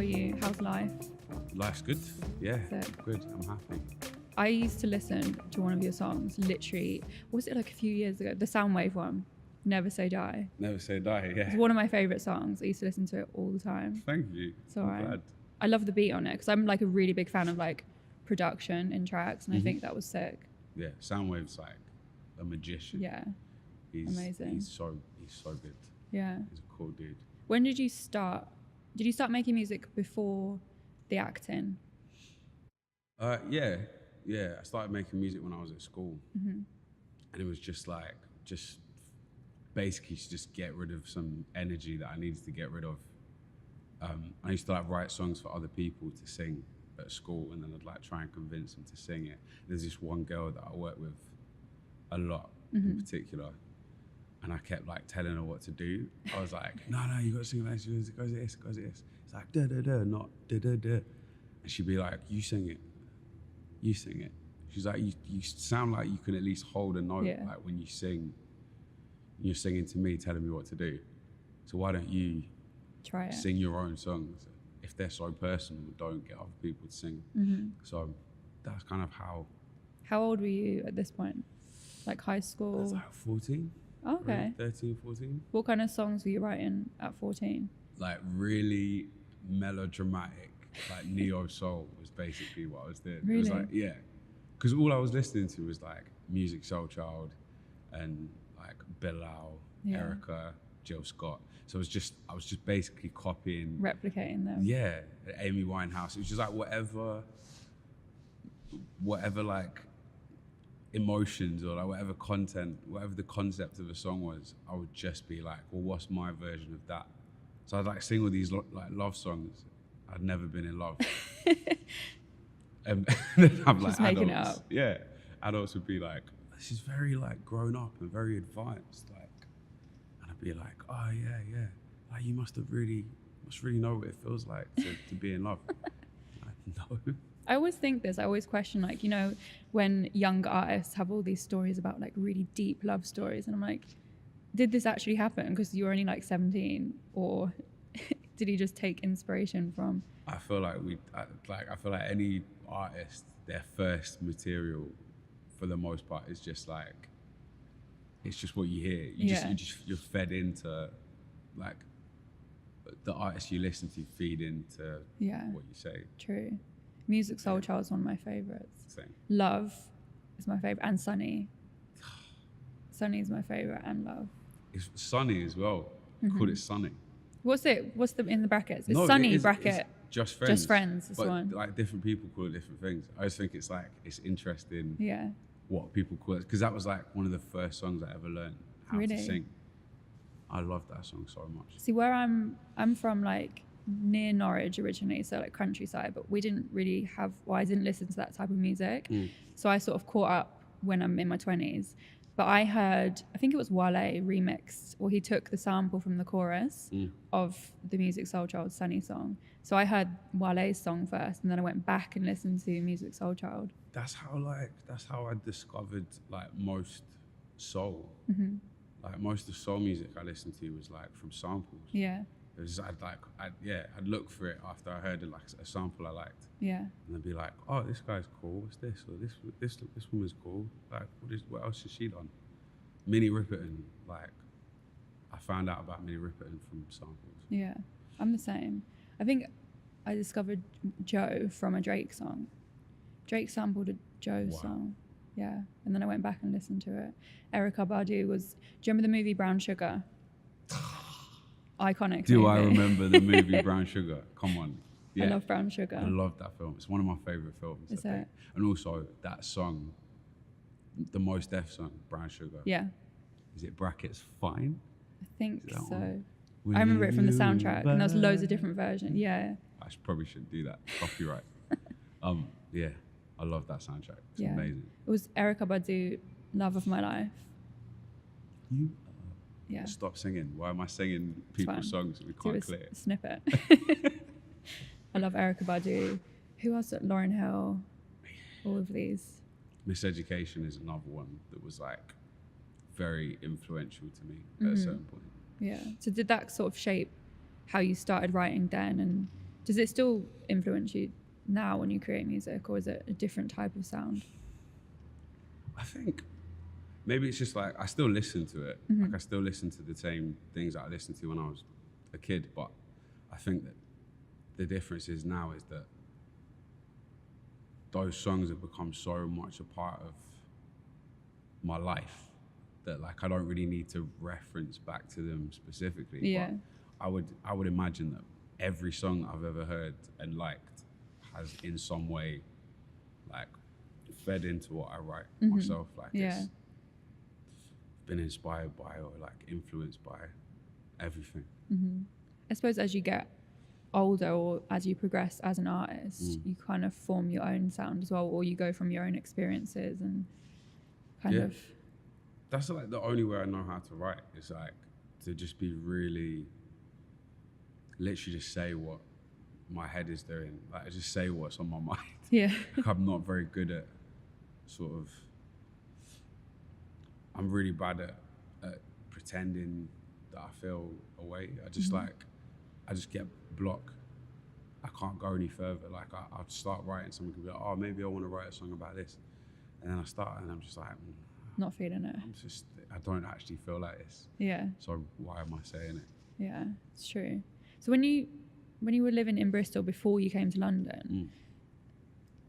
you? How's life? Life's good. Yeah, Sick. good. I'm happy. I used to listen to one of your songs, literally, was it like a few years ago? The Soundwave one, Never Say Die. Never Say Die, yeah. It's one of my favourite songs. I used to listen to it all the time. Thank you. It's alright. Glad. I love the beat on it because I'm like a really big fan of like production in tracks, and I think that was sick. Yeah, Soundwave's like a magician. Yeah. He's Amazing. He's so good. Yeah. He's a cool dude. When did you start? Did you start making music before the acting? Yeah. I started making music when I was at school, Mm-hmm. and it was just basically to just get rid of some energy that I needed to get rid of. I used to like write songs for other people to sing at school, and then I'd like try and convince them to sing it. There's this one girl that I worked with a lot in particular, and I kept like telling her what to do. I was like, no, you got to sing like this. It goes this, it goes this. It's like da da da, not da da da. And she'd be like, you sing it. She's like, you sound like you can at least hold a note. Yeah. Like when you sing, you're singing to me, telling me what to do. So why don't you Try it. sing your own songs? If they're so personal, don't get other people to sing. So that's kind of how. How old were you at this point? Like high I was school? like 14. Oh, okay. 13, 14. What kind of songs were you writing at 14? Like really melodramatic, like neo soul was basically what I was doing. It was Really? like, yeah. Because all I was listening to was like Music Soul Child and like Bilal, Yeah. Erica, Jill Scott. So I was just basically copying. Replicating them? Yeah, Amy Winehouse. It was just like whatever like emotions or like whatever content, whatever the concept of a song was, I would just be like, well, what's my version of that? So I'd like sing all these like love songs. I'd never been in love. And then I'm like, Just making it adults, up. yeah, adults would be like, this is very like grown up and very advanced, like, and I'd be like, oh yeah, like you must really know what it feels like to be in love. Like, no. I always think this, I always question, like, you know, when young artists have all these stories about like really deep love stories, and I'm like, did this actually happen? Because you were only like 17, or did he just take inspiration from? I feel like I feel like any artist, their first material, for the most part, is just like, it's just what you hear. You're fed into, like, the artists you listen to feed into what you say. True. Music Soul Child is one of my favorites. Same. Love is my favorite, and Sunny. Sunny is my favorite, and Love. It's Sunny as well. Call it Sunny. What's the in the brackets? It's No, Sunny it is, bracket. It's just friends. Just friends. This but one. like different people call it different things. I just think it's like it's interesting. Yeah. What people call it, because that was like one of the first songs I ever learned how Really? to sing. I love that song so much. See, where I'm from, like near Norwich originally, so like countryside, but we didn't really have. Well, I didn't listen to that type of music, so I sort of caught up when I'm in my 20s. But I heard, I think it was Wale remixed, or he took the sample from the chorus of the Music Soul Child Sunny song. So I heard Wale's song first, and then I went back and listened to Music Soul Child. That's how I discovered like most soul. Like most of the soul music I listened to was like from samples. Yeah. It was I'd look for it after I heard like a sample I liked. Yeah. And I'd be like, oh, this guy's cool. What's this? Or this woman's cool. Like, what else has she done? Minnie Riperton. Like, I found out about Minnie Riperton from samples. Yeah. I'm the same. I think I discovered Joe from a Drake song. Drake sampled a Joe song. Yeah. And then I went back and listened to it. Erykah Badu was. Do you remember the movie Brown Sugar? Iconic. Do movie. I remember the movie Brown Sugar? Come on. Yeah. I love Brown Sugar. I love that film. It's one of my favorite films. Is it? And also that song, the Mos Def song, Brown Sugar. Yeah. Is it brackets fine? I think Is that so. one? I remember it from the soundtrack, and there's loads of different versions. Yeah. Probably shouldn't do that. Copyright. Yeah, I love that soundtrack. It's Yeah. amazing. It was Erykah Badu, Love of My Life. You Yeah. stop singing. Why am I singing people's songs that we Do can't a clear? snippet. I love Erykah Badu. Who else? Lauryn Hill. All of these. Miseducation is another one that was like very influential to me at a certain point. Yeah. So did that sort of shape how you started writing then, and Does it still influence you now when you create music, or is it a different type of sound? I think maybe it's just like I still listen to it. Like I still listen to the same things that I listened to when I was a kid, but I think that the difference is now is that those songs have become so much a part of my life that like I don't really need to reference back to them specifically. Yeah. But I would imagine that every song I've ever heard and liked has in some way like fed into what I write myself. Like it's been inspired by or like influenced by everything. I suppose as you get older or as you progress as an artist, you kind of form your own sound as well, or you go from your own experiences and kind of. That's like the only way I know how to write is like to just be really, literally just say what my head is doing. Like I just say what's on my mind. Yeah. Like I'm not very good at sort of, I'm really bad at pretending that I feel a way. I just I just get blocked. I can't go any further. Like I'll start writing, someone can be like, oh, maybe I want to write a song about this. And then I start and I'm just like, not feeling it. I don't actually feel like this. Yeah. So why am I saying it? Yeah, it's true. So when you were living in Bristol before you came to London,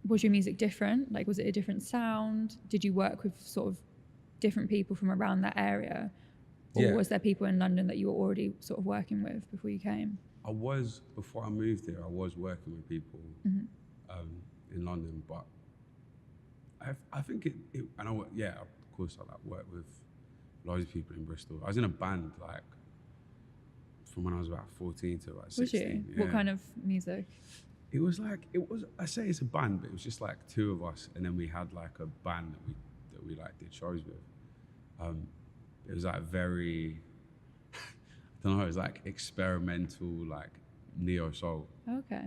was your music different? Like, was it a different sound? Did you work with sort of different people from around that area? Or was there people in London that you were already sort of working with before you came? Before I moved here, I was working with people in London, but I think and of course I like work with loads of people in Bristol. I was in a band like from when I was about 14 to about 16. Was you? Yeah. What kind of music? I say it's a band, but it was just like two of us, and then we had like a band that we like did shows with. It was like very, I don't know, it was like experimental, like neo soul. Okay.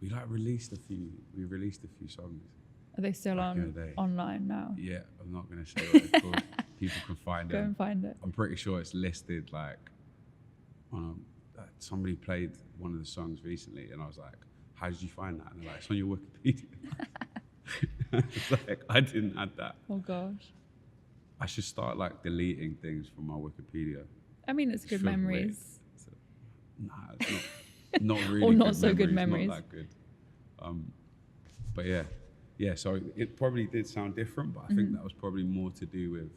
We released a few songs. Are they still online now? Yeah, I'm not gonna say what they're called. People can find them. Go and find it. I'm pretty sure it's listed like somebody played one of the songs recently, and I was like, "How did you find that?" And they're like, "It's on your Wikipedia." It's like I didn't add that. Oh gosh. I should start like deleting things from my Wikipedia. I mean, it's good memories. Nah, it's not really. Or not so good memories. Not that good. But yeah. So it probably did sound different, but I think that was probably more to do with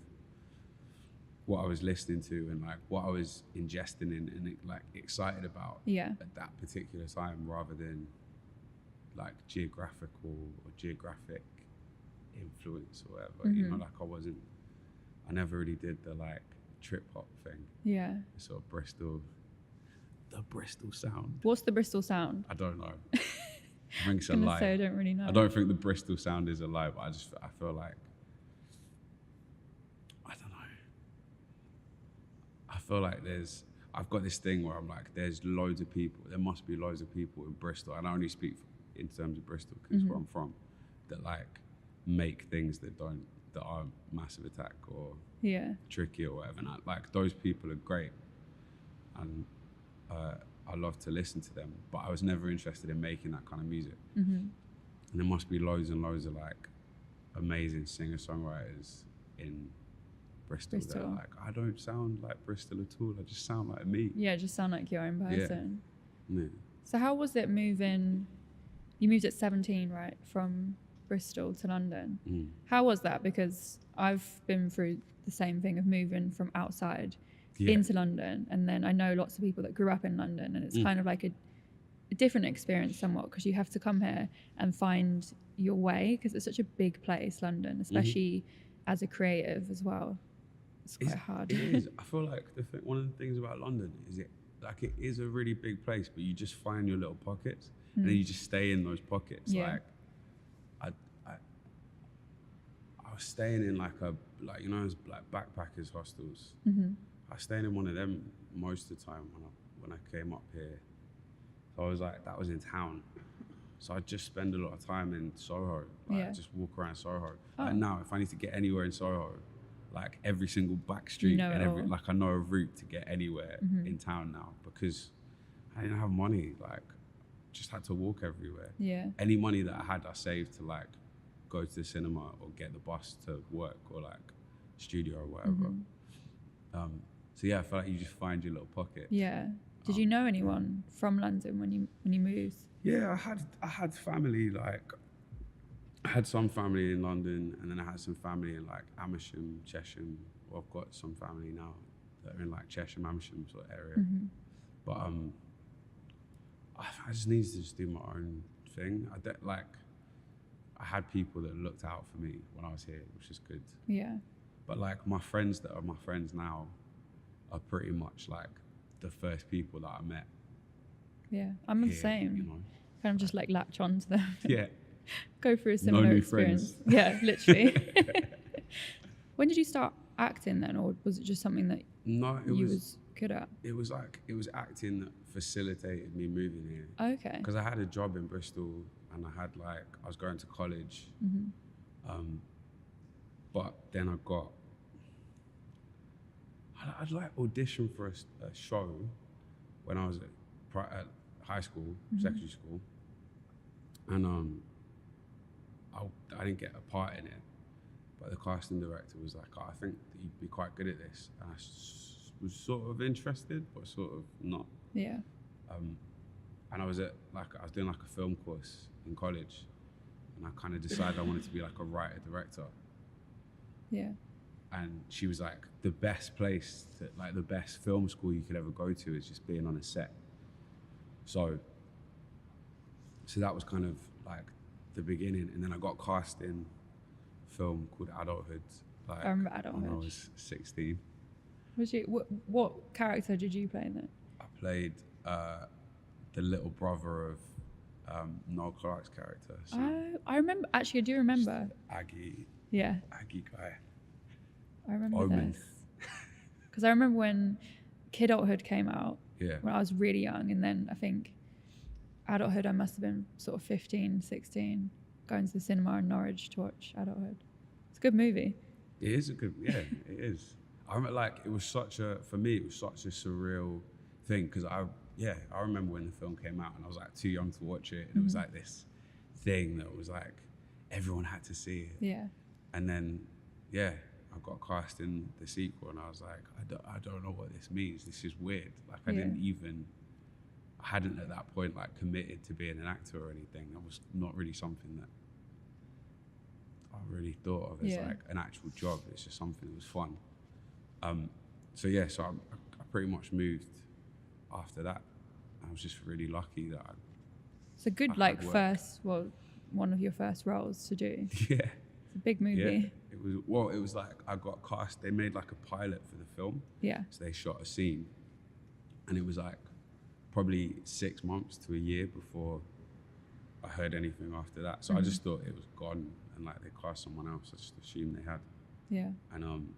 what I was listening to and like what I was ingesting in and like excited about at that particular time, rather than like geographical or geographic influence or whatever. You know, like I never really did the like trip hop thing. Yeah. Sort of the Bristol sound. What's the Bristol sound? I don't know. I think it's a lie. I don't really know. I don't think the Bristol sound is a lie, but I feel like, I don't know. I feel like I've got this thing where I'm like, there must be loads of people in Bristol, and I only speak in terms of Bristol because it's where I'm from, that like make things that are Massive Attack or Tricky or whatever. And like those people are great, and I love to listen to them, but I was never interested in making that kind of music. And there must be loads and loads of like amazing singer-songwriters in Bristol. That are like, I don't sound like Bristol at all. I just sound like me. Yeah, just sound like your own person. Yeah. So how was it moving? You moved at 17, right, from Bristol to London. How was that? Because I've been through the same thing of moving from outside into London, and then I know lots of people that grew up in London, and it's kind of like a different experience somewhat, because you have to come here and find your way, because it's such a big place, London, especially as a creative as well. It's quite hard. It is. I feel like one of the things about London is it is a really big place, but you just find your little pockets, and then you just stay in those pockets. Like I was staying in like backpackers hostels. I was staying in one of them most of the time when I came up here. So I was like, that was in town. So I'd just spend a lot of time in Soho, just walk around Soho. And now if I need to get anywhere in Soho, like every single back street I know a route to get anywhere in town now, because I didn't have money. Like, just had to walk everywhere. Yeah. Any money that I had, I saved to like go to the cinema or get the bus to work or like studio or whatever. So yeah, I feel like you just find your little pocket. Yeah. Did you know anyone from London when you moved? Yeah, I had family, like I had some family in London, and then I had some family in like Amersham, Chesham. Well, I've got some family now that are in like Chesham, Amersham sort of area. But I just needed to just do my own thing. I had people that looked out for me when I was here, which is good. Yeah. But like my friends that are my friends now are pretty much like the first people that I met. Yeah, I'm the here, same. you know? Kind of just like latch on to them. Yeah. Go through a similar new experience. friends. Yeah, literally. When did you start acting then, or was it just something that you was good at? It was acting that facilitated me moving here. Okay. Because I had a job in Bristol, and I was going to college. But then I'd like audition for a show when I was at high school, secondary school, and I didn't get a part in it. But the casting director was like, "Oh, I think that you'd be quite good at this," and I was sort of interested, but sort of not. Yeah. And I was doing like a film course in college, and I kind of decided I wanted to be like a writer director. Yeah. And she was like, the best place, the best film school you could ever go to is just being on a set. So that was kind of like the beginning. And then I got cast in a film called Adulthood. I remember Adulthood. When I was 16. Was you, what character did you play then? I played the little brother of Noel Clarke's character. So I remember, actually I do remember. Aggie guy. I remember Omen. this. Because I remember when Kidulthood came out, Yeah. when I was really young, and then I think Adulthood, I must have been sort of 15, 16, going to the cinema in Norwich to watch Adulthood. It's a good movie. It is a good, yeah, it is. I remember, for me, it was such a surreal thing, because I remember when the film came out, and I was like too young to watch it, and it was like this thing that was like, everyone had to see it. Yeah. And then, I got cast in the sequel, and I was like, I don't know what this means. This is weird. Like, I hadn't at that point like committed to being an actor or anything. That was not really something that I really thought of as like an actual job. It's just something that was fun. So I pretty much moved after that. I was just really lucky that It's a good one of your first roles to do. Yeah. It's a big movie. Yeah. It was like I got cast. They made like a pilot for the film. Yeah. So they shot a scene, and it was like probably 6 months to a year before I heard anything after that. So I just thought it was gone, and like they cast someone else. I just assumed they had. Yeah. And and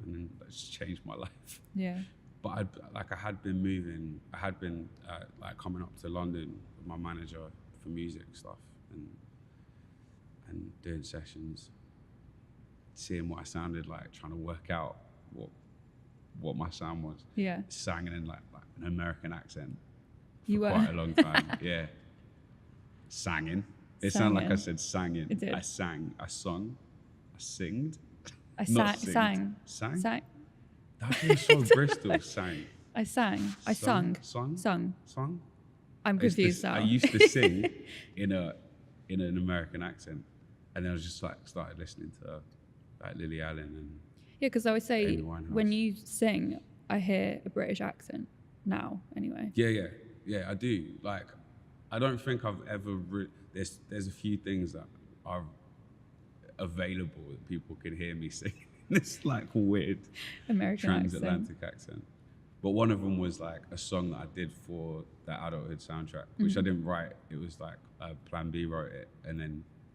then that just changed my life. Yeah. But I had been like coming up to London with my manager for music stuff and doing sessions, seeing what I sounded like, trying to work out what my sound was. Yeah. Sang in like an American accent You for were quite a long time. Yeah. Sanging. It sounded like I said sanging. It did. I sang. I sung. I singed. I Not sang. Sang? Sang. That feels so Bristol. Sang. I sang. I sung. Sung. I'm confused now. I used to sing in an American accent, and then I was just like started listening to like Lily Allen and yeah, because I would say Amy Winehouse. when you sing, I hear a British accent now. Anyway. Yeah. I do. Like, I don't think I've ever. There's a few things that are available that people can hear me sing. This like weird American transatlantic accent. But one of them was like a song that I did for the Adulthood soundtrack, which I didn't write. It was like Plan B wrote it,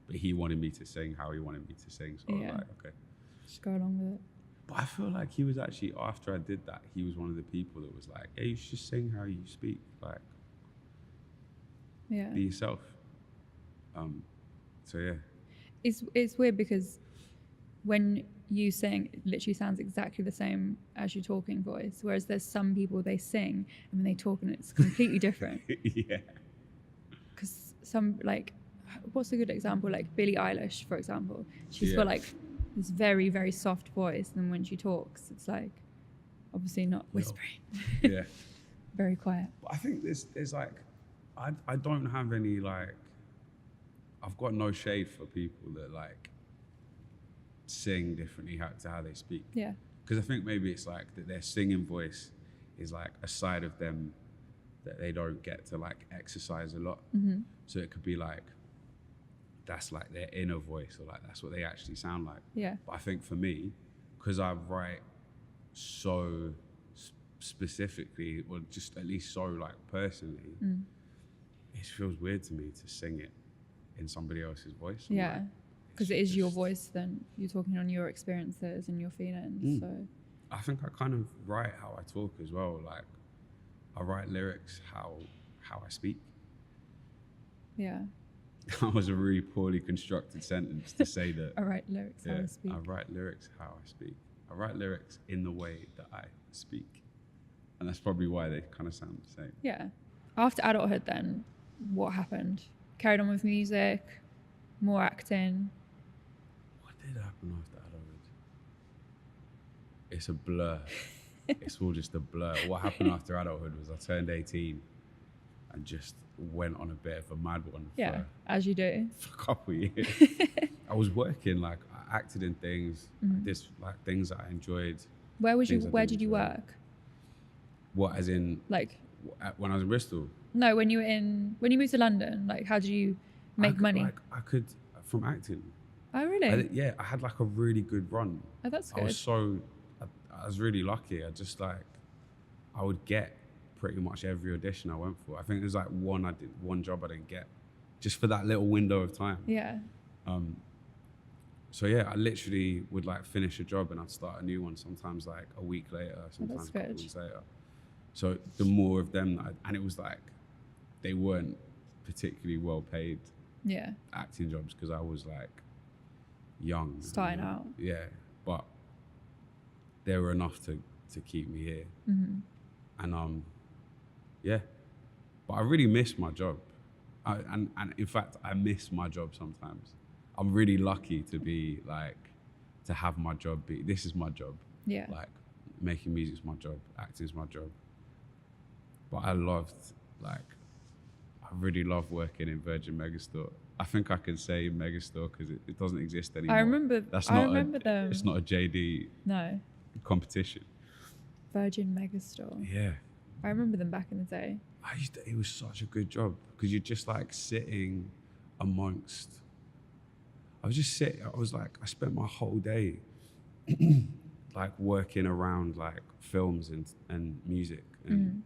but he wanted me to sing how he wanted me to sing. So I was like, okay. Just go along with it. But I feel like he was actually, after I did that, he was one of the people that was like, hey, you should sing how you speak. Like, be yourself. So yeah. It's weird because when you sing, it literally sounds exactly the same as your talking voice. Whereas there's some people, they sing and when they talk and it's completely different. Yeah. Because some, like, what's a good example? Like Billie Eilish, for example. She's got like this very, very soft voice. And when she talks, it's like, obviously not whispering. Yeah. Very quiet. But I think there's like, I don't have any like, I've got no shade for people that like sing differently to how they speak. Yeah. Because I think maybe it's like that their singing voice is like a side of them that they don't get to like exercise a lot. Mm-hmm. So it could be like, that's like their inner voice, or like that's what they actually sound like. Yeah. But I think for me, because I write so specifically, or just at least so like personally, it feels weird to me to sing it in somebody else's voice. Yeah. Like, because it is your voice, then you're talking on your experiences and your feelings. So I think I kind of write how I talk as well. Like I write lyrics how I speak. yeah. That was a really poorly constructed sentence to say that. I write lyrics how I speak. I write lyrics how I speak. I write lyrics in the way that I speak. And that's probably why they kind of sound the same. Yeah. After adulthood then, what happened? Carried on with music, more acting. What did happen after adulthood? It's a blur. It's all just a blur. What happened after adulthood was I turned 18 and just went on a bit of a mad one. Yeah, as you do. For a couple of years. I was working, like I acted in things, this like things that I enjoyed. Where did you work? What, as in like when I was in Bristol? No, when you moved to London, like how did you make money? I could from acting. Oh really? I had like a really good run. Oh, that's good. I was really lucky. I would get pretty much every audition I went for. I think there's like one job I didn't get, just for that little window of time. Yeah. So yeah, I literally would like finish a job and I'd start a new one. Sometimes like a week later, sometimes a couple weeks later. So the more of them and it was like, they weren't particularly well paid. Yeah. Acting jobs, because I was like young. Starting out. Yeah, but they were enough to keep me here. Mm-hmm. And yeah, but I really miss my job. And in fact, I miss my job sometimes. I'm really lucky to be like, to have my job this is my job. Yeah. Like making music's my job, acting's my job. But I really love working in Virgin Megastore. I think I can say Megastore because it doesn't exist anymore. I remember them. It's not a JD competition. Virgin Megastore. Yeah. I remember them back in the day. It was such a good job because you're just like sitting amongst. I spent my whole day like working around like films and music and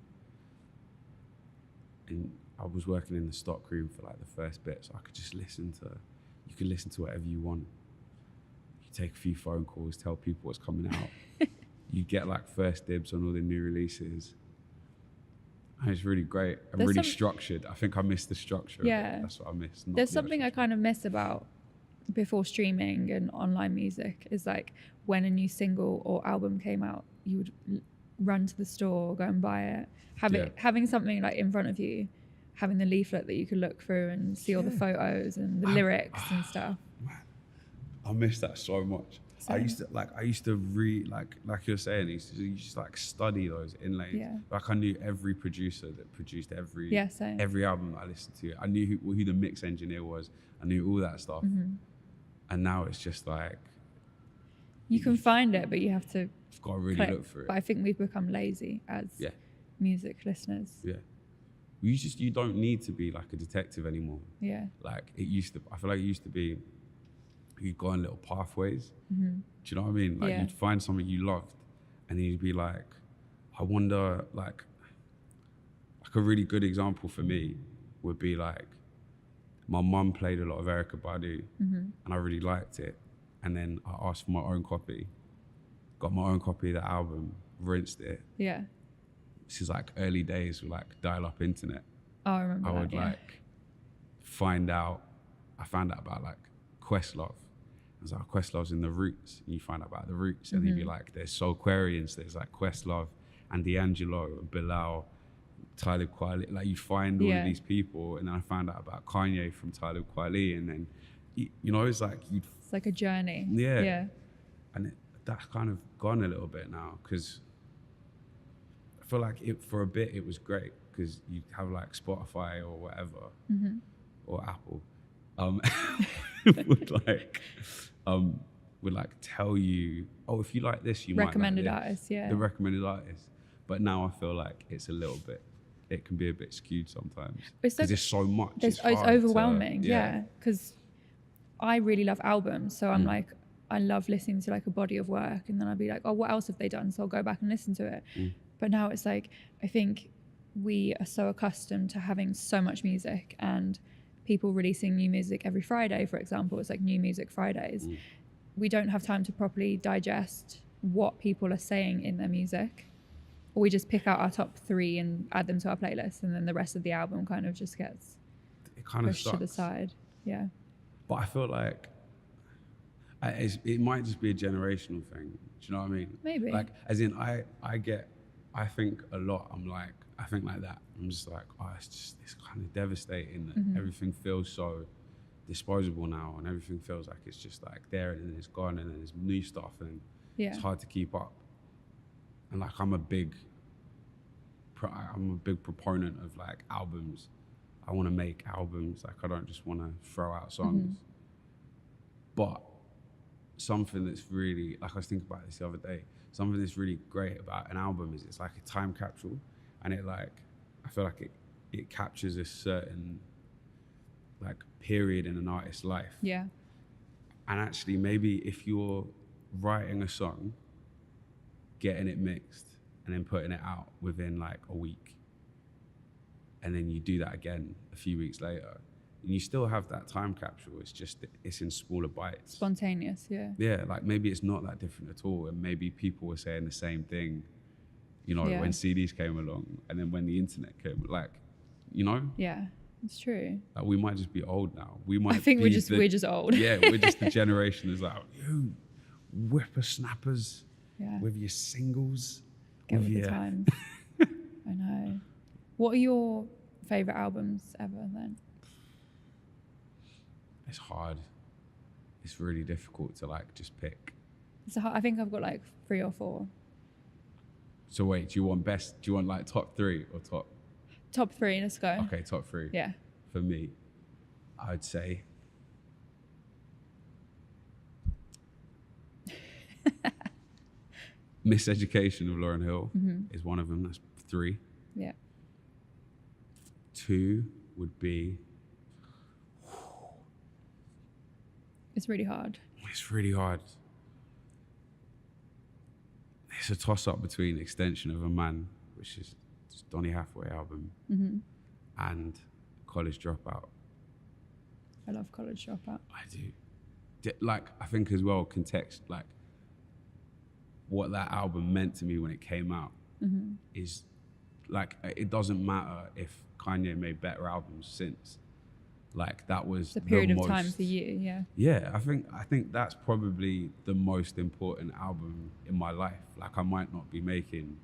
I was working in the stock room for like the first bit, so I could just you could listen to whatever you want. You take a few phone calls, tell people what's coming out. You get like first dibs on all the new releases. And it's really great and structured. I think I miss the structure. Yeah. That's what I miss. There's something I kind of miss about before streaming and online music is like when a new single or album came out, you would run to the store, go and buy it, having something like in front of you, having the leaflet that you could look through and see all the photos and the lyrics and stuff. Man, I miss that so much. Same. I used to read, like you're saying, you just like study those inlays. Yeah. Like I knew every producer that produced every album that I listened to. I knew who the mix engineer was. I knew all that stuff. Mm-hmm. And now it's just like you can find it, but you have to. You've got to really look for it. But I think we've become lazy as music listeners. Yeah. You don't need to be like a detective anymore. Yeah. Like it used to. I feel like it used to be. You'd go on little pathways. Mm-hmm. Do you know what I mean? Like you'd find something you loved, and then you'd be like, I wonder. Like a really good example for me would be like, my mum played a lot of Erykah Badu, and I really liked it. And then I asked for my own copy, got my own copy of the album, rinsed it. Yeah. This is like early days with like dial-up internet. Oh, I remember I found out about like Questlove. was like, Questlove's in the Roots, and you find out about the Roots, and you'd be like, there's Soulquarians, there's like Questlove and D'Angelo, Bilal, Talib Kweli, like you find all of these people, and then I found out about Kanye from Talib Kweli, and then you know, it's like it's like a journey. And that's kind of gone a little bit now, because I feel like for a bit it was great, because you have like Spotify or whatever, or Apple, would like tell you, oh, if you like this, you recommended might like artists, the recommended artists. But now I feel like it's a little bit, it can be a bit skewed sometimes, because there's so much. It's overwhelming, because I really love albums, so I'm like, I love listening to like a body of work, and then I'll be like, oh, what else have they done? So I'll go back and listen to it. But now it's like, I think we are so accustomed to having so much music, and people releasing new music every Friday, for example. It's like New Music Fridays. We don't have time to properly digest what people are saying in their music, or we just pick out our top 3 and add them to our playlist, and then the rest of the album kind of just gets pushed to the side. But I feel like it might just be a generational thing. Do you know what I mean? Maybe. Like, as in, I think a lot. I think like that. I'm just like, oh, it's kind of devastating that everything feels so disposable now, and everything feels like it's just like there, and then it's gone, and then there's new stuff, and it's hard to keep up. And like, I'm a big proponent of like albums. I want to make albums. Like, I don't just want to throw out songs. But something that's really, like, I was thinking about this the other day, something that's really great about an album is it's like a time capsule, and it like, I feel like it captures a certain like period in an artist's life. And actually, maybe if you're writing a song, getting it mixed, and then putting it out within like a week, and then you do that again a few weeks later, and you still have that time capsule. It's just, it's in smaller bites. Spontaneous, Yeah, like maybe it's not that different at all, and maybe people were saying the same thing, you know, when CDs came along, and then when the internet came, like, you know? Yeah, it's true. Like, we might just be old now. We might. I think we're just old. Yeah, we're just the generation that's like, you whippersnappers with your singles. Get with the times. I know. What are your favourite albums ever then? It's hard. It's really difficult to like just pick. So I think I've got like 3 or 4. So wait, do you want like top 3 or top? Top 3, let's go. Okay, top 3. Yeah. For me, I'd say Miseducation of Lauryn Hill is one of them. That's 3. Yeah. 2 would be. It's really hard. It's really hard. It's a toss-up between Extension of a Man, which is Donny Hathaway album, and College Dropout. I love College Dropout. I do. Like, I think as well, context, like, what that album meant to me when it came out is, like, it doesn't matter if Kanye made better albums since. Like, that was the period of time for you, Yeah, I think that's probably the most important album in my life. Like, I might not be making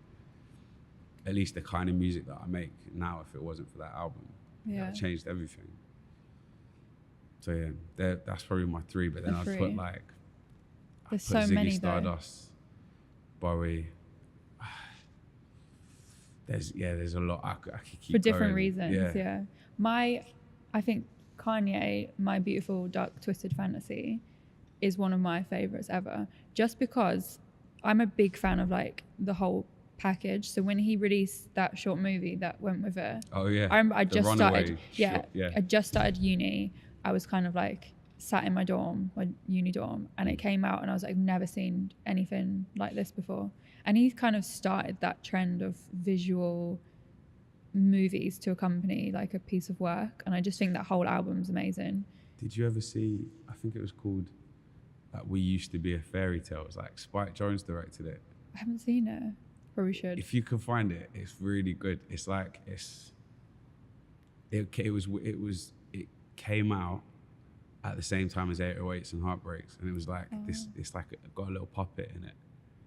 at least the kind of music that I make now if it wasn't for that album. Yeah. It changed everything. So yeah, that's probably my 3. But then I'd put like, there's so many Stardust, Bowie. There's a lot. I could keep for different going. reasons. Yeah. I think Kanye, My Beautiful Dark Twisted Fantasy, is one of my favorites ever. Just because I'm a big fan of like the whole package. So when he released that short movie that went with it, oh yeah, I remember I just started. I just started uni. I was kind of like sat in my uni dorm, and it came out, and I was like, I've never seen anything like this before. And he kind of started that trend of visual movies to accompany like a piece of work, and I just think that whole album's amazing. Did you ever see, I think it was called like We Used to Be a Fairy Tale? It was like Spike Jonze directed it. I haven't seen it. Probably should. If you can find it, it's really good. It's like it came out at the same time as 808s and Heartbreaks, and it was like this. It's like it got a little puppet in it.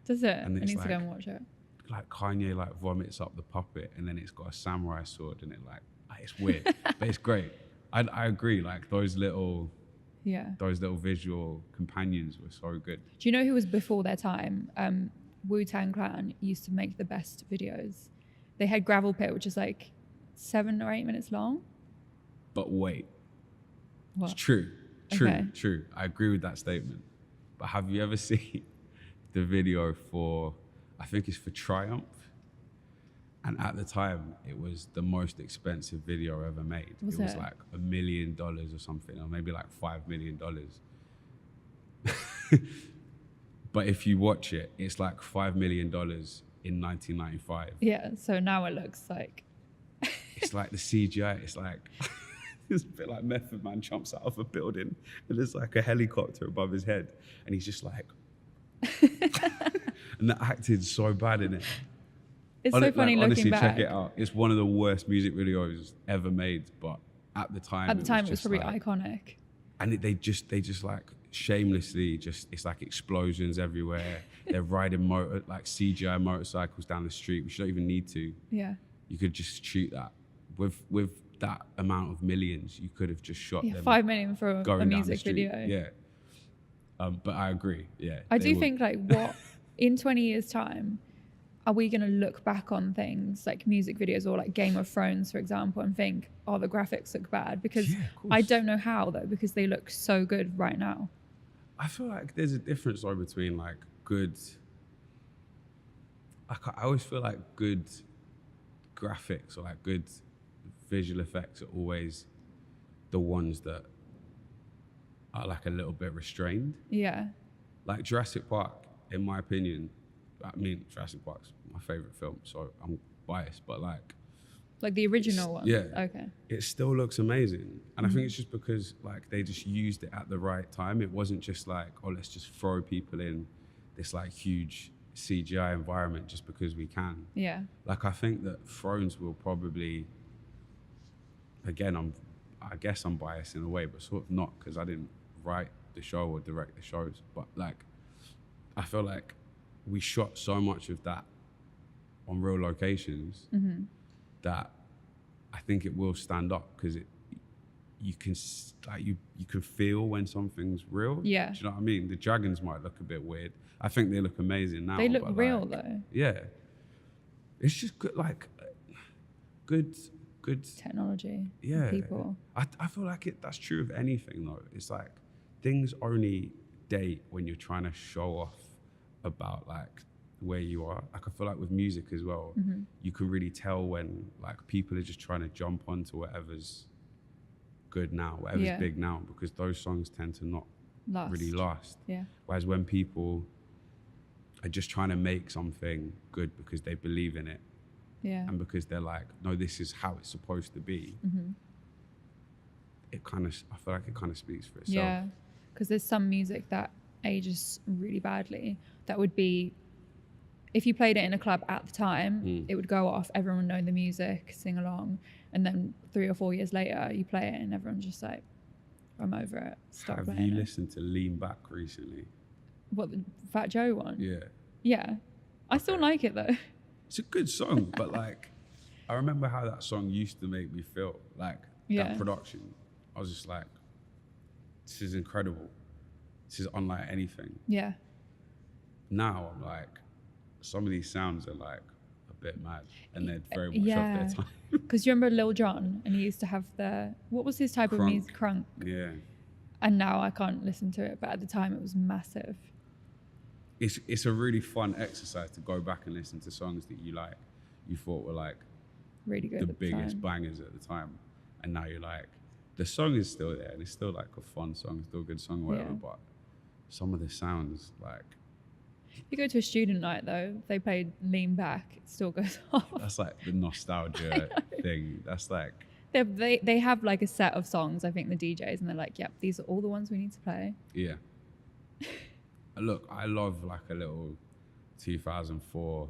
Does it? And I it's need to go like- and watch it. Like Kanye like vomits up the puppet, and then it's got a samurai sword, and it like it's weird, but it's great. I agree. Like those little visual companions were so good. Do you know who was before their time? Wu-Tang Clan used to make the best videos. They had Gravel Pit, which is like 7 or 8 minutes long. But wait, What? it's true. Okay. I agree with that statement. But have you ever seen the video for, I think it's for Triumph? And at the time, it was the most expensive video ever made. Was it was it? like $1 million or something, or maybe like $5 million. But if you watch it, it's like $5 million in 1995. Yeah, so now it looks like... It's like the CGI, it's like, it's a bit like Method Man jumps out of a building and there's like a helicopter above his head and he's just like, and the acting's so bad in it. It's so funny looking honestly, back. check it out. It's one of the worst music videos ever made, but at the time, At the time, it was just probably like, iconic. and they just like shamelessly it's like explosions everywhere. They're riding CGI motorcycles down the street, which you don't even need to. Yeah. You could just shoot that with that amount of millions. You could have just shot them. 5 million for going a down the music street. video. Yeah. But I agree. Yeah. I they do were- think like what in 20 years time are we going to look back on things like music videos or like Game of Thrones, for example, and think, oh, the graphics look bad? Because Yeah, of course. I don't know how though, because they look so good right now. I feel like there's a difference though between like good. I always feel like good graphics or like good visual effects are always the ones that are like a little bit restrained. Yeah. Like Jurassic Park, in my opinion, I mean Jurassic Park's my favorite film, so I'm biased, but like The original one. yeah. Okay. it still looks amazing. And I think it's just because like they just used it at the right time. It wasn't just like, oh, let's just throw people in this like huge CGI environment just because we can. Yeah. Like I think that Thrones will probably, again, I guess I'm biased in a way, but sort of not, because I didn't write the show or direct the shows. But like, I feel like we shot so much of that on real locations that I think it will stand up, because you can feel when something's real. Yeah. Do you know what I mean? The dragons might look a bit weird. I think they look amazing now. They look but real like, though. Yeah. It's just good, like good. Technology. Yeah. People. I feel like that's true of anything though. It's like things only date when you're trying to show off about like where you are. Like I feel like with music as well, you can really tell when like people are just trying to jump onto whatever's good now, whatever's big now, because those songs tend to not really last. Yeah. Whereas when people are just trying to make something good because they believe in it, Yeah. and because they're like, no, this is how it's supposed to be, I feel like it kind of speaks for itself. Yeah. Because there's some music that ages really badly. That would be, if you played it in a club at the time, it would go off, everyone would know the music, sing along, and then 3 or 4 years later, you play it and everyone's just like, I'm over it, stop Have playing you it. listened to Lean Back recently? What, the Fat Joe one? Yeah. Yeah. I still like it though. It's a good song, but like, I remember how that song used to make me feel, like that production. I was just like, this is incredible. This is unlike anything. Yeah. Now I'm like, some of these sounds are like a bit mad, and they're very much Yeah. of their time. Because you remember Lil Jon, and he used to have what was his type of Crunk. music? Crunk. Yeah. And now I can't listen to it, but at the time it was massive. It's a really fun exercise to go back and listen to songs that you thought were like Really good the at the biggest time. bangers at the time, and now you're like, the song is still there and it's still like a fun song, still a good song or whatever, Yeah. but some of the sounds like, If you go to a student night though, if they played Lean Back, it still goes off. that's like the nostalgia thing. That's like, They have like a set of songs, I think, the DJs, and they're like, yep, these are all the ones we need to play. yeah. Look, I love like a little 2004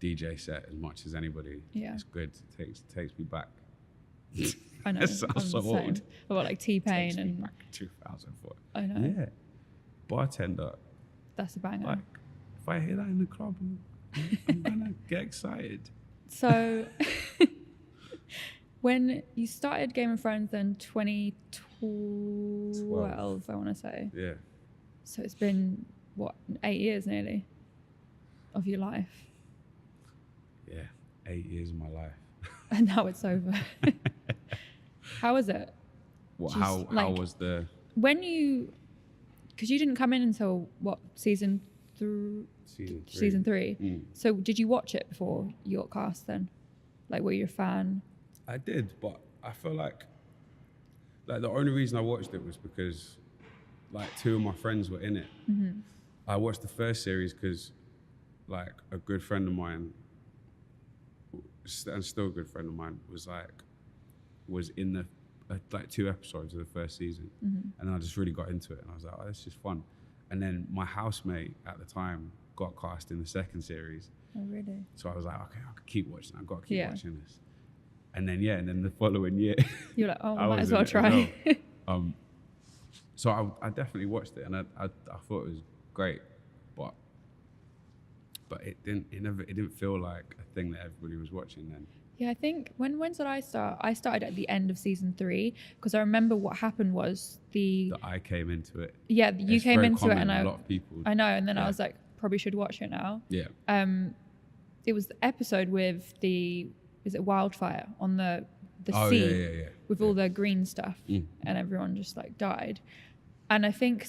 DJ set as much as anybody. Yeah. It's good. It takes me back. I know. That sounds I'm so the same. old. I've got like T-Pain Takes me and back to 2004. I know. Yeah. Bartender. That's a banger. Like, if I hear that in the club, I'm gonna get excited. So when you started Game of Thrones then 2012, I want to say. Yeah. So it's been, what, 8 years nearly of your life. Yeah. 8 years of my life. And now it's over. How was it? What? Just, How like, was the... When you... Because you didn't come in until, what, season 3? Season 3. Mm. So did you watch it before you got cast then? Like, were you a fan? I did, but I feel like the only reason I watched it was because like 2 of my friends were in it. Mm-hmm. I watched the first series because like a good friend of mine, and still a good friend of mine, was in the like 2 episodes of the first season. Mm-hmm. And I just really got into it, and I was like, oh, that's just fun. And then my housemate at the time got cast in the second series. Oh, really? So I was like, okay, I could keep watching. I've got to keep Yeah. watching this. And then the following year, You're like, oh, I might was as well in it try. well. So I definitely watched it, and I thought it was great, but it didn't feel like a thing that everybody was watching then. Yeah, I think when did I start? I started at the end of season 3 because I remember what happened was That I came into it. Yeah, you It's came very into it, common, and a lot of people. I know, and then I Yeah. was like, probably should watch it now. Yeah. It was the episode with is it wildfire on the Oh, sea yeah. with all the green stuff, Mm. and everyone just like died. And I think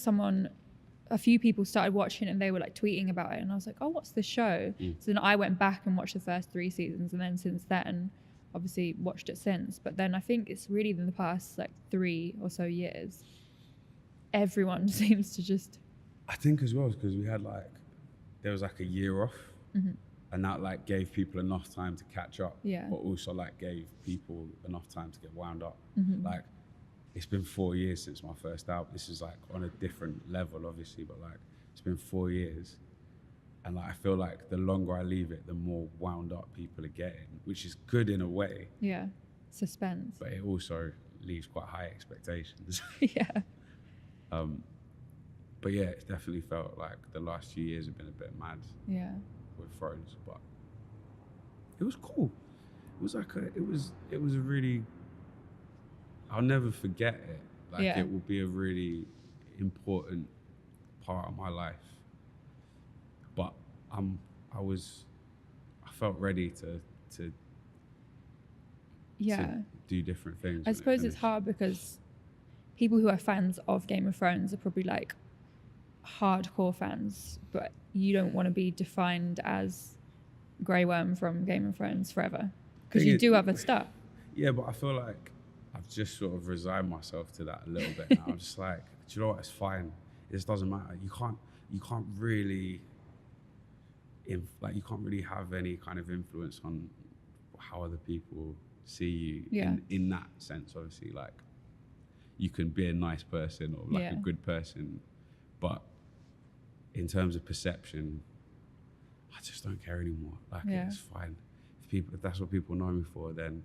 a few people started watching it and they were like tweeting about it, and I was like, oh, what's this show? Mm. So then I went back and watched the first 3 seasons, and then since then obviously watched it since. But then I think it's really in the past like 3 or so years everyone seems to just... I think as well because we had there was like a year off, Mm-hmm. and that like gave people enough time to catch up. Yeah. But also like gave people enough time to get wound up. Mm-hmm. Like, it's been 4 years since my first album. This is like on a different level, obviously, but like it's been 4 years, and like I feel like the longer I leave it, the more wound up people are getting, which is good in a way. Yeah, suspense. But it also leaves quite high expectations. Yeah. But yeah, it definitely felt like the last few years have been a bit mad. Yeah. With Thrones, but it was cool. It was it was a really, I'll never forget it. Like, Yeah. it will be a really important part of my life. But I felt ready to Yeah. do different things. I suppose it's hard because people who are fans of Game of Thrones are probably like hardcore fans, but you don't want to be defined as Grey Worm from Game of Thrones forever because you do other stuff. Yeah, but I feel like I've just sort of resigned myself to that a little bit now. I'm just like, do you know what? It's fine. It just doesn't matter. You can't really have any kind of influence on how other people see you. Yeah. In that sense, obviously, like you can be a nice person or like Yeah. a good person, but in terms of perception, I just don't care anymore. Like, Yeah. it's fine. If that's what people know me for, then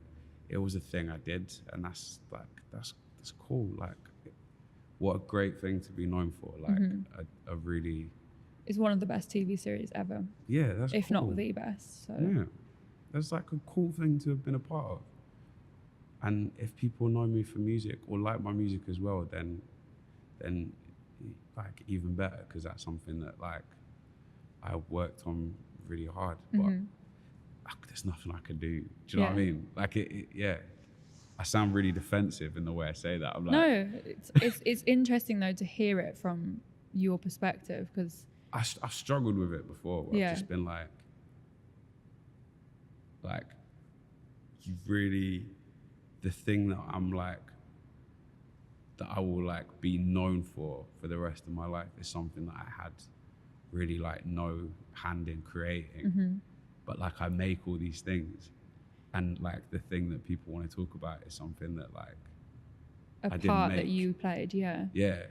it was a thing I did, and that's cool. Like, what a great thing to be known for. Like, a really... It's one of the best TV series ever, Yeah, that's if cool. not the best. So Yeah, that's like a cool thing to have been a part of. And if people know me for music or like my music as well, then like even better, because that's something that like I worked on really hard, but there's nothing I can do. Do you know what I mean? Like yeah. I sound really defensive in the way I say that. I'm like, no, it's interesting though to hear it from your perspective, because I've struggled with it before. Where Yeah. I've just been like you really, the thing that I'm like, that I will like be known for the rest of my life is something that I had really like no hand in creating. But like I make all these things, and like the thing that people want to talk about is something that like a I didn't part that make. you played, yeah. Yeah.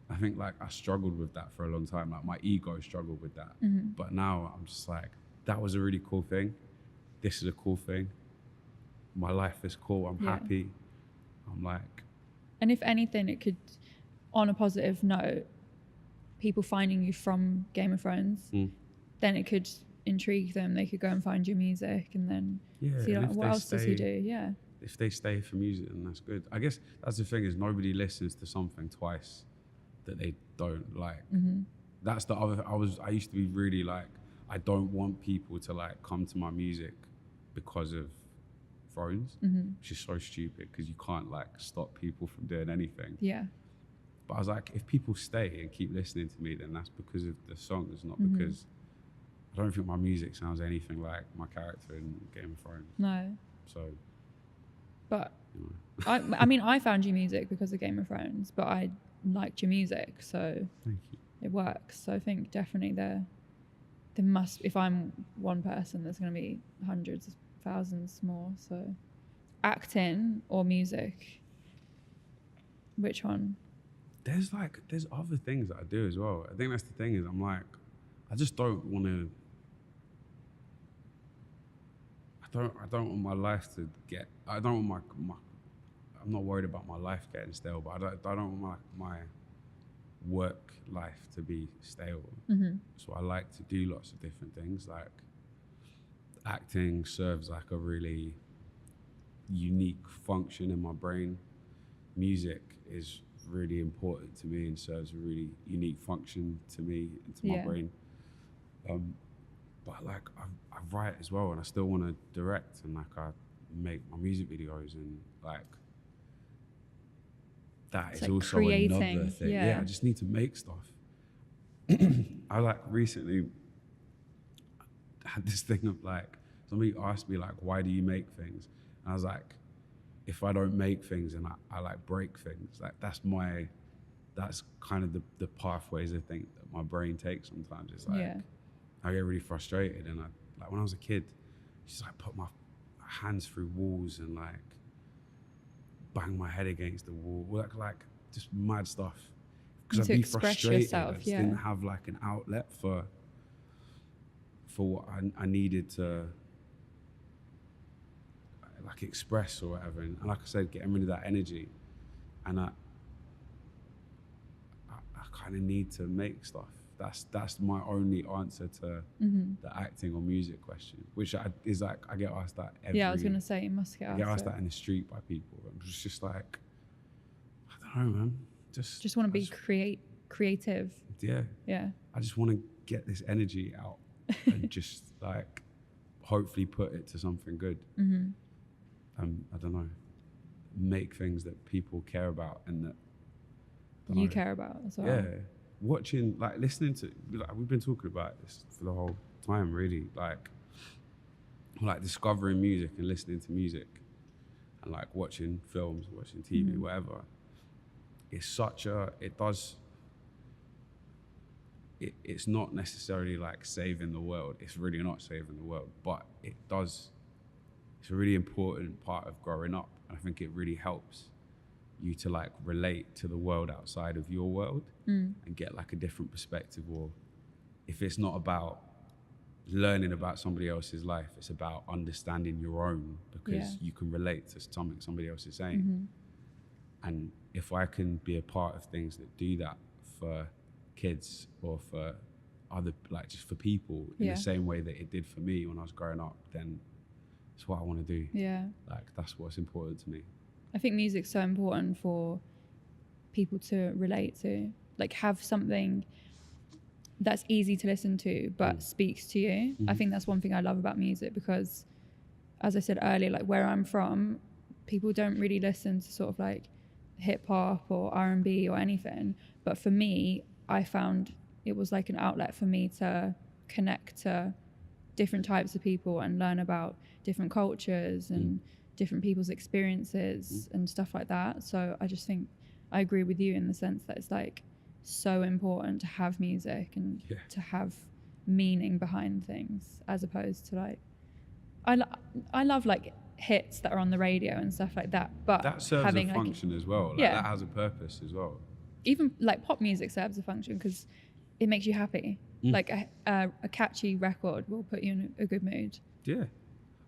I think like I struggled with that for a long time. Like my ego struggled with that. But now I'm just like, that was a really cool thing. This is a cool thing. my life is cool. I'm happy. I'm like. And if anything, it could, on a positive note, people finding you from Game of Thrones, then it could intrigue them. They could go and find your music and then see like, what else does he do? Yeah. If they stay for music, then that's good. I guess that's the thing, is nobody listens to something twice that they don't like. That's the other. I used to be really like, I don't want people to like come to my music because of Thrones, which is so stupid because you can't like stop people from doing anything. Yeah. But I was like, if people stay and keep listening to me, then that's because of the songs, not because I don't think my music sounds anything like my character in Game of Thrones. No. So. But I mean, I found your music because of Game of Thrones, but I liked your music, so thank you. It works. So I think definitely there must, if I'm one person, there's going to be hundreds of thousands more. So acting or music, which one? There's other things that I do as well. I think that's the thing, is I'm like, I just don't want to. I don't want my life to get. I don't want my. I'm not worried about my life getting stale, but I don't want my work life to be stale. So I like to do lots of different things. Like acting serves like a really unique function in my brain. Music is really important to me and serves a really unique function to me and to my brain. But like I write as well, and I still want to direct, and like I make my music videos, and like that it's is like also creating, another thing. Yeah, I just need to make stuff. I like recently had this thing of like, somebody asked me like, why do you make things? And I was like, if I don't make things and I like break things, like that's kind of the pathways I think that my brain takes sometimes. It's like, I get really frustrated, and like when I was a kid, I just like put my hands through walls and like bang my head against the wall, like just mad stuff. Because I'd be frustrated. Yourself, I just didn't have like an outlet for what I needed to like express or whatever. And like I said, getting rid of that energy, and I kind of need to make stuff. That's my only answer to the acting or music question, which is like I get asked that every. Yeah, I was gonna say you must get asked. I get asked that in the street by people. It's just like, I don't know, man. Just want to be creative. Yeah. Yeah. I just want to get this energy out and just like hopefully put it to something good. I don't know, make things that people care about and that you care about as well. Yeah. Watching, like listening to, like, we've been talking about this for the whole time, really, like discovering music and listening to music and like watching films, watching TV, whatever. It's it's not necessarily like saving the world. It's really not saving the world, but it's a really important part of growing up. And I think it really helps you to like relate to the world outside of your world and get like a different perspective. Or if it's not about learning about somebody else's life, it's about understanding your own, because you can relate to something somebody else is saying. And if I can be a part of things that do that for kids or for other, like just for people in the same way that it did for me when I was growing up, then it's what I want to do. Yeah. Like that's what's important to me. I think music's so important for people to relate to, like have something that's easy to listen to but speaks to you. I think that's one thing I love about music, because as I said earlier, like where I'm from, people don't really listen to sort of like hip hop or R&B or anything. But for me, I found it was like an outlet for me to connect to different types of people and learn about different cultures and different people's experiences and stuff like that. So I just think I agree with you in the sense that it's like so important to have music and to have meaning behind things, as opposed to like I love like hits that are on the radio and stuff like that, but that serves having a function as well. Like that has a purpose as well. Even like pop music serves a function because it makes you happy. Like a catchy record will put you in a good mood. Yeah.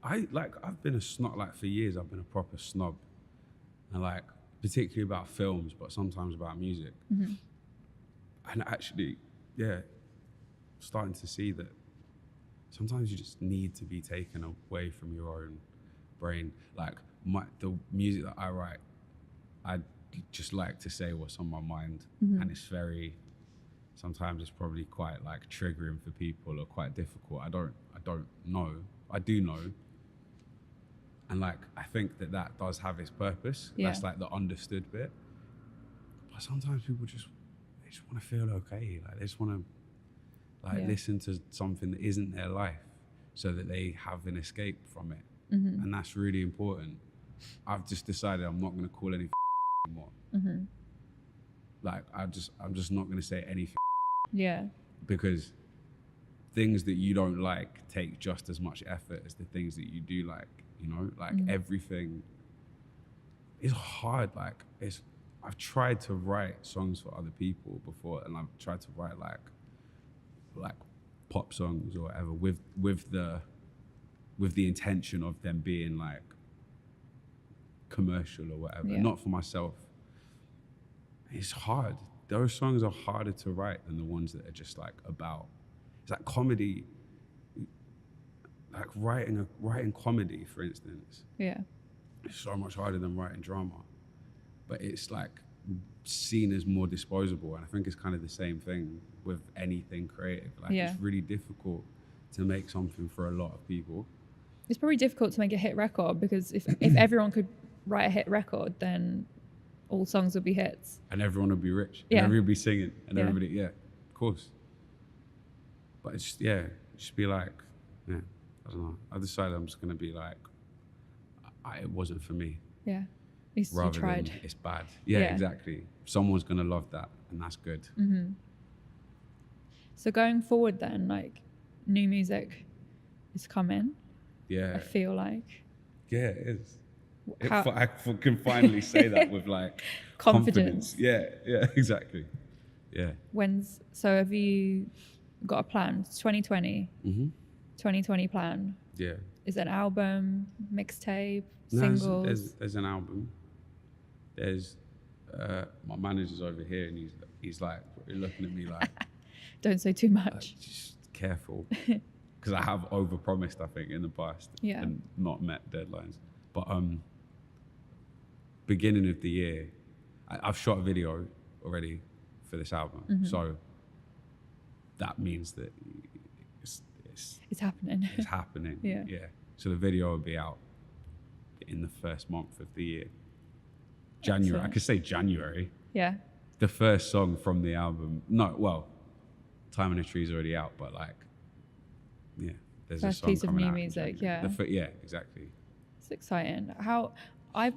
I've been a snob, like for years I've been a proper snob, and like particularly about films, but sometimes about music. Mm-hmm. And actually, yeah, starting to see that sometimes you just need to be taken away from your own brain. Like the music that I write, I just like to say what's on my mind, Mm-hmm. and it's sometimes it's probably quite like triggering for people or quite difficult. I don't know. I do know. And like, I think that does have its purpose. Yeah. That's like the understood bit. But sometimes people they just want to feel okay. Like they just want to listen to something that isn't their life so that they have an escape from it. Mm-hmm. And that's really important. I've just decided I'm not going to call anything anymore. Mm-hmm. Like I'm just not going to say anything. Yeah. Because things that you don't like take just as much effort as the things that you do like, you know, like everything is hard. Like I've tried to write songs for other people before, and I've tried to write like pop songs or whatever with the intention of them being like commercial or whatever, not for myself. It's hard. Those songs are harder to write than the ones that are just like about. It's like comedy, like writing comedy, for instance. Yeah. It's so much harder than writing drama, but it's like seen as more disposable. And I think it's kind of the same thing with anything creative. Like it's really difficult to make something for a lot of people. It's probably difficult to make a hit record because if everyone could write a hit record, then all songs would be hits. And everyone would be rich. And everyone would be singing. And everybody, of course. But it's just be like, I don't know. I decided I'm just going to be like, it wasn't for me. Yeah. You tried. Than it's bad. Yeah, exactly. Someone's going to love that, and that's good. Mm-hmm. So going forward then, like, new music is coming. Yeah. I feel like. Yeah, it is. I can finally say that with like confidence. Yeah, exactly. Yeah. So have you got a plan? It's 2020. Mm-hmm. 2020 plan. Yeah. Is it an album, mixtape, singles? There's an album. There's my manager's over here, and he's like looking at me like, don't say too much. Just careful, because I have overpromised, I think, in the past and not met deadlines. But beginning of the year, I've shot a video already for this album, so that means that it's happening. It's happening. Yeah. So the video will be out in the first month of the year. January. Excellent. I could say January. Yeah. The first song from the album. Time in the Tree's already out, but like, there's first a song piece of new music. Yeah, exactly. It's exciting. I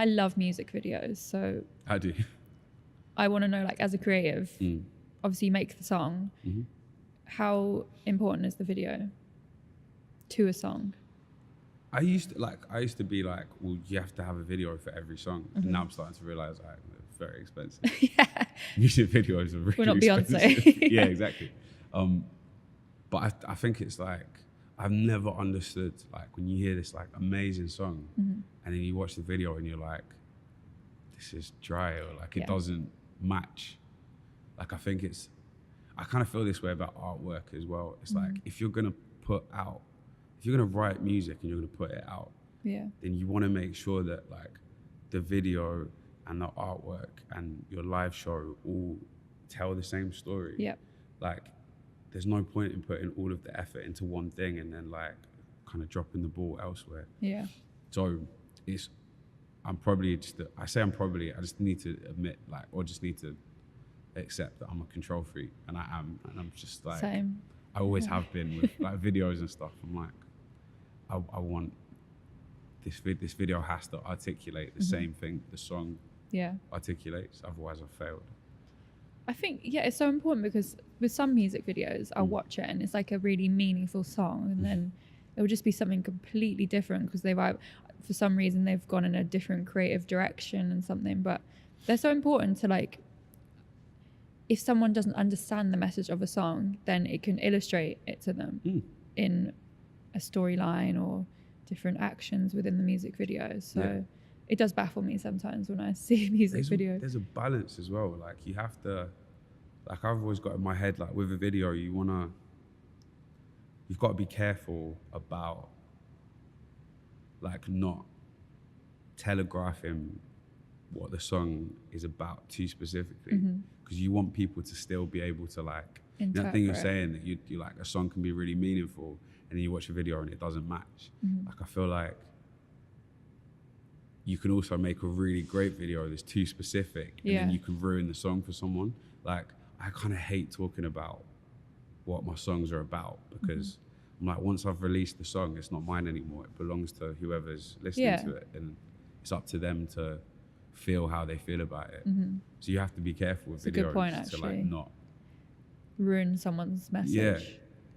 love music videos, so I do. I want to know, like, as a creative, obviously you make the song. Mm-hmm. How important is the video to a song? I used to be like, well, you have to have a video for every song. Mm-hmm. And now I'm starting to realize it's very expensive. Yeah. Music videos are really We're not expensive. Beyonce. Yeah, exactly. But I think it's like, I've never understood, like, when you hear this like amazing song and then you watch the video and you're like, this is dry, or like it doesn't match. Like, I kind of feel this way about artwork as well. It's like, if you're gonna write music and you're gonna put it out, then you want to make sure that like the video and the artwork and your live show all tell the same story. Yeah. Like, there's no point in putting all of the effort into one thing and then like kind of dropping the ball elsewhere. Yeah. So I just need to admit, like, or just need to accept that I'm a control freak, and I am, and I'm just like, same. I always have been with like videos and stuff. I'm like, I want this video has to articulate the same thing the song articulates, otherwise I failed. I think, it's so important, because with some music videos, I'll watch it and it's like a really meaningful song, and then it will just be something completely different because for some reason they've gone in a different creative direction and something. But they're so important to, like, if someone doesn't understand the message of a song, then it can illustrate it to them in a storyline or different actions within the music videos. So Yeah. it does baffle me sometimes when I see a music video. There's a balance as well. Like you have to, like I've always got in my head, like with a video, you've got to be careful about like not telegraphing what the song is about too specifically, because you want people to still be able to like, that thing you're saying that you like a song can be really meaningful and then you watch a video and it doesn't match. Like I feel like you can also make a really great video that's too specific and then you can ruin the song for someone. Like I kind of hate talking about what my songs are about because I'm like, once I've released the song, it's not mine anymore. It belongs to whoever's listening to it, and it's up to them to feel how they feel about it. So you have to be careful with videos. It's a good point, to like actually. not Ruin someone's message.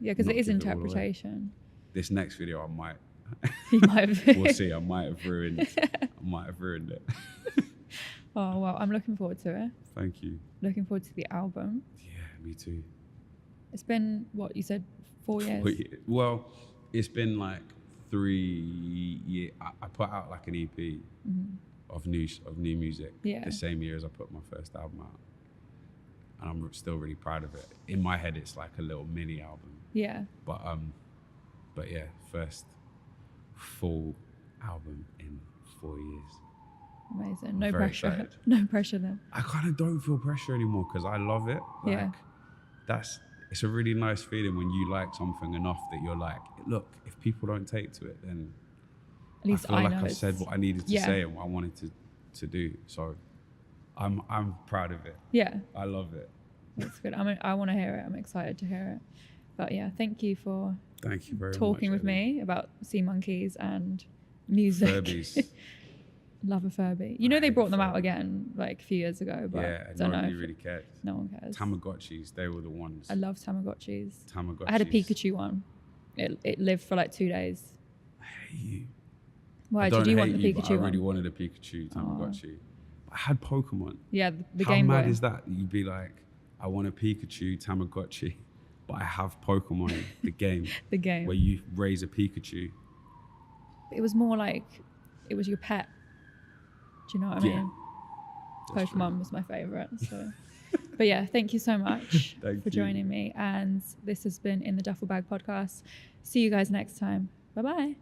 Yeah, because Not it is give it all away. interpretation. This next video, I might. You might have. We'll see. I might have ruined it. Oh well, I'm looking forward to it. Thank you. Looking forward to the album. Yeah, me too. It's been what you said, 4 years. Well, it's been like 3 years. I put out like an EP of new music the same year as I put my first album out, and I'm still really proud of it. In my head, it's like a little mini album. Yeah. But yeah, first full album in 4 years. Amazing. No pressure. Excited. No pressure then. I kind of don't feel pressure anymore because I love it. Like, it's a really nice feeling when you like something enough that you're like, look, if people don't take to it, then at least I feel like I said what I needed to say and what I wanted to do. So I'm proud of it. Yeah. I love it. That's good. I want to hear it. I'm excited to hear it. But yeah, thank you very much, talking with me about sea monkeys and music. Furbies. Love a Furby. You know they brought them out again like a few years ago, but nobody really cared. No one cares. Tamagotchis, they were the ones. I love Tamagotchis. I had a Pikachu one. It lived for like 2 days. I hate you. Why did you want the Pikachu one? I really wanted a Pikachu Tamagotchi. I had Pokemon. Yeah, the Game Boy. How mad is that? You'd be like, I want a Pikachu Tamagotchi, but I have Pokemon, the game. The game. Where you raise a Pikachu. It was more like it was your pet. Do you know what I mean? Pokemon was my favourite. So. But yeah, thank you so much for joining me. And this has been In the Duffle Bag podcast. See you guys next time. Bye-bye.